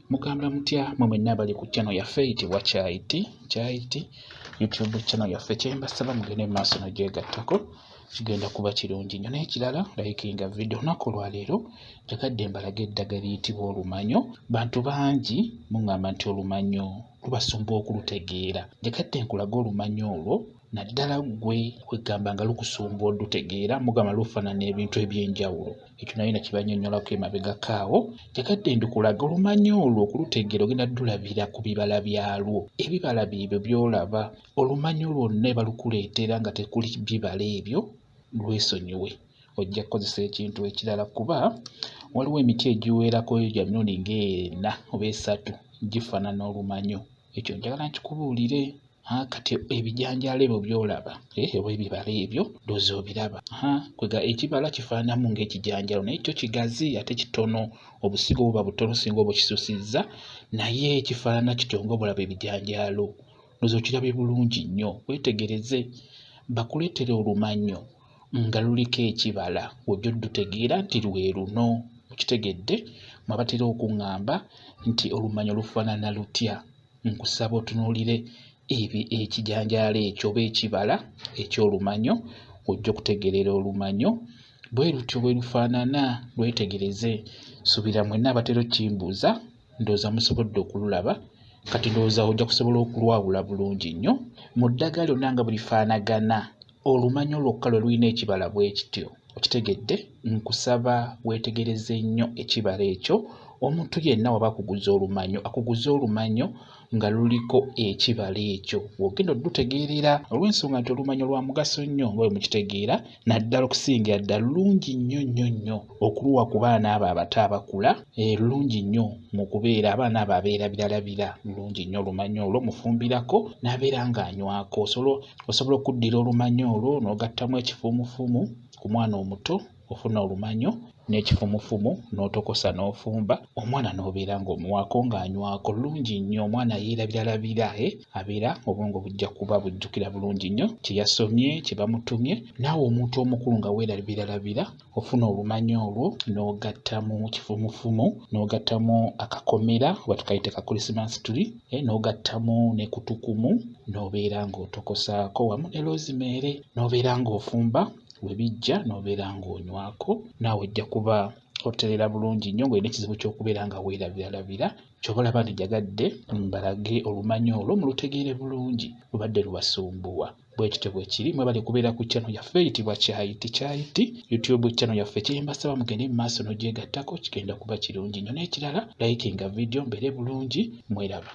Mugambula mutya mwe mwenna abali ku channel yaffe eyitibwa Kyayiti YouTube channel yaffe. Kyembasaba mugende mu maaso n'ogyegattako, kigenda kuba kirungi nnyo. N'ekirala likinga video. Olunaku olwaleero njagadde mbalaga eddagala eriyitibwa olumanyo. Bantu bangi muŋŋamba nti olumanyo lubasumba okulutegeera. Njagadde nkulaga olumanyo olwo naddala gwe kwegamba nga lukusumba olutegeera mugamba lufaanana ebintu eby'enjawulo. Ekyo naye nakibannyonnyolako emabegako awo. Njagadde ndikulaga olumanyo olwo okulutegeera ogenda ddulabira ku bibala byalwo. Ebibala byebyo by'olaba. Olumanyo lwonna balukuleetera nga tekuli bibala ebyo lwesonyiwe. Ojja kukozesa ekintu ekirala kuba waliwo emiti egiwerako gya mirundi ng'ena oba esatu gifaanana olumanyo. Ekyo njagala nkikubuulire. Kati ebijanjaalo ebyo by'olaba oba ebibala ebyo ndowooza obiraba. Kwega ekibala kifaananamu ng'ekijanjaalo naye kyo kigazi ate kitono. Obusigo buba butono singa oba okisusizza, naye kifaanana kityo ng'obulaba ebijanjaalo. Ndowooza okirabye bulungi nnyo. Weetegereze bakuleetere olumanyo nga luliko ekibala ojja oddutegeera nti lwe luno. Okitegedde? Mwabatera okuŋŋamba nti olumanyo lufaanana lutya. Nkusaba otunuulire ekijanjaalo ekyo oba ekibala eky'olumanyo ojja okutegeerera olumanyo bwe lutyo bwe lufaanana. Lwetegereze. Suubira mwenna abatera okimbuuza ndowooza musobodde okululaba. Kati ndowooza ojja kusobola okulwawula bulungi nnyo. Mu ddagala lyonna nga bulifaanagana, olumanyo lwokka lwe lulina ekibala bwe kityo. Okitegedde? Nkusaba weetegereze nnyo ekibala ekyo. Omuntu yenna waba akuguza olumanyo nga luliko ekibala ekyo w'ogenda oddutegeerera, olw'ensonga nti olumanyo lwa mugaso nnyo nga bwe mukitegeera, naddala okusingira ddala lulungi nnyo nnyo nnyo okuluwa ku baana abo abato abakula. Lulungi nnyo mu kubeera abaana abo abeera biralabira. Lulungi nnyo olumanyo olwo, mufumbirako n'abeera ng'anywako. Osobola okuddira olumanyo olwo n'ogattamu ekifumufumu ku mwana omuto, ofuna olumanyo n'ekifumufumu n'otokosa n'ofumba, omwana n'obeera ng'omuwaako ng'anywako. Lulungi nnyo, omwana yeerabiralabira, abeera obwongo bujja kuba bujjukira bulungi nnyo kye yasomye, kye bamutumye. Naawe omuntu omukulu nga weerabiralabira ofuna olumanyo olwo n'ogattamu kifumufumu, n'ogattamu akakomera oba tukayite ka Christmas tree, n'ogattamu ne kutukumu, n'obeera ng'otokosaako wamu ne rosemary, n'obeera ng'ofumba. We bijja n'obeera ng'onywako, naawe ojja kuba otereera bulungi nnyo ng'olina ekizibu ky'okubeera nga weerabiralabira. Ky'oba olaba nti njagadde mbalage olumanyo olwo mulutegeere bulungi lubadde lubasumbuwa. Bwe kityo bwe kiri. Mwebale kubeera ku channel yaffe eyitibwa Kyayiti YouTube channel yaffe. Kyembasaba mugende mu maaso n'ogyegattako, kigenda kuba kirungi nnyo. N'ekirala likinga video mbeere bulungi. Mweraba.